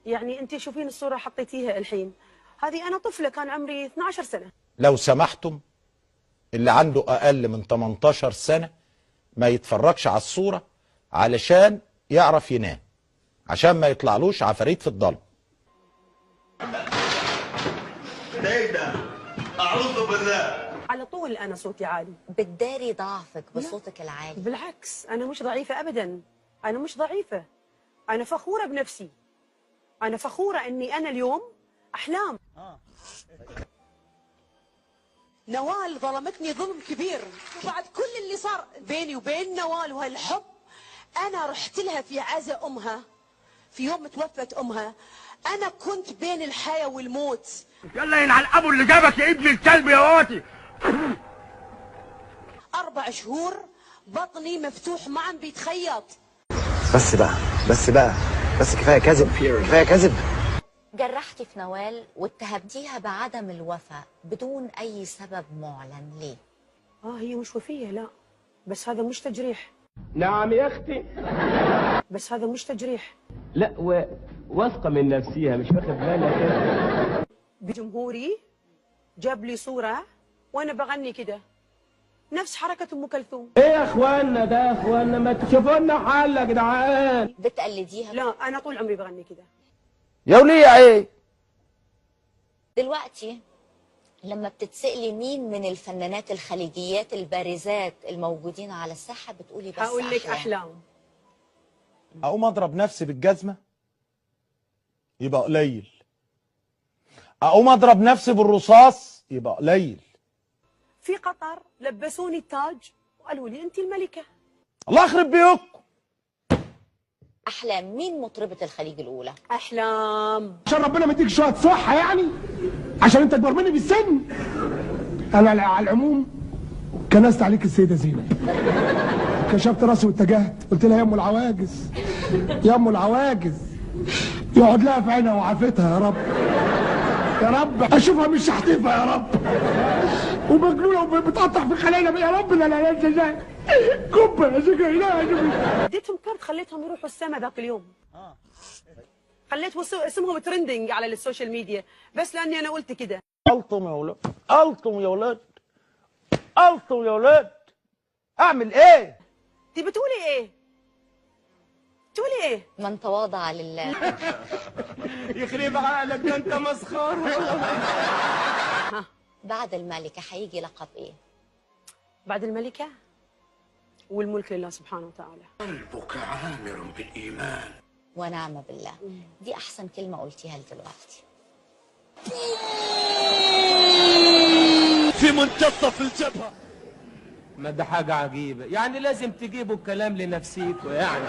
يعني انت شوفين الصوره حطيتيها الحين، هذه انا طفله كان عمري 12 سنه. لو سمحتم اللي عنده اقل من 18 سنه ما يتفرجش على الصوره علشان يعرف ينام، عشان ما يطلعلوش عفاريت في الضلمه. ده اعوذ بالله. على طول انا صوتي عالي. بتداري ضعفك بصوتك العالي. بالعكس انا مش ضعيفه ابدا، انا مش ضعيفه، انا فخوره بنفسي، انا فخوره اني انا اليوم احلام. نوال ظلمتني ظلم كبير، وبعد كل اللي صار بيني وبين نوال وهالحب، انا رحت لها في عزاء امها في يوم توفت امها، انا كنت بين الحياه والموت. يلا ينعل ابو اللي جابك يا ابن الكلب يا واتي. 4 شهور بطني مفتوح ما عم بيتخيط. بس بقى بس كفايه كذب، كفايه كذب. جرحتي في نوال واتهمتيها بعدم الوفاء بدون اي سبب معلن، ليه؟ هي مش وفيه، لا بس هذا مش تجريح. نعم يا اختي. بس هذا مش تجريح. لا واثقه من نفسيها، مش واخد بالك. بجمهوري جاب لي صوره وانا بغني كده نفس حركه ام كلثوم. ايه يا اخوانا ده يا اخوانا، ما تشوفوا لنا حل يا جدعان. بتقلديها؟ لا انا طول عمري بغني كده. يا وليه ايه؟ دلوقتي لما بتتسألي مين من الفنانات الخليجيات البارزات الموجودين على الساحه بتقولي بس هقول لك احلام. اقوم اضرب نفسي بالجزمه يبقى قليل، اقوم اضرب نفسي بالرصاص يبقى قليل. في قطر لبسوني التاج وقالوا لي انت الملكه. الله يخرب بيوتكم. احلام مين مطربه الخليج الاولى؟ احلام. عشان ربنا مديك شويه صحه يعني، عشان انت اكبر مني بالسن. انا على العموم كنست عليك السيده زينب، كشفت راسي واتجهت قلت لها يا ام العواجز، يا ام العواجز، يقعد لها في عينها وعافتها يا رب، يا رب اشوفها مش شحتفها يا رب، ومجنونه وبتقطع في خلايا يا رب. لا لا لا كبه يا شيخ. اديتهم كارت خليتهم يروحوا السما ذاك اليوم. خليت اسمهم ترندنج على السوشيال ميديا بس لاني انا قلت كده. الطم يا ولاد، الطم يا ولاد، الطم يا ولاد. اعمل ايه؟ انت بتقولي ايه؟ بتقولي ايه؟ من تواضع لله. يخرب عقلك ده انت مسخره. بعد الملكه هيجي لقب ايه؟ بعد الملكه والملك لله سبحانه وتعالى. قلبك عامر بالايمان ونعم بالله. دي احسن كلمه قلتيها دلوقتي. في منتصف الجبهه. ما ده حاجه عجيبه، يعني لازم تجيبوا الكلام لنفسيكوا يعني.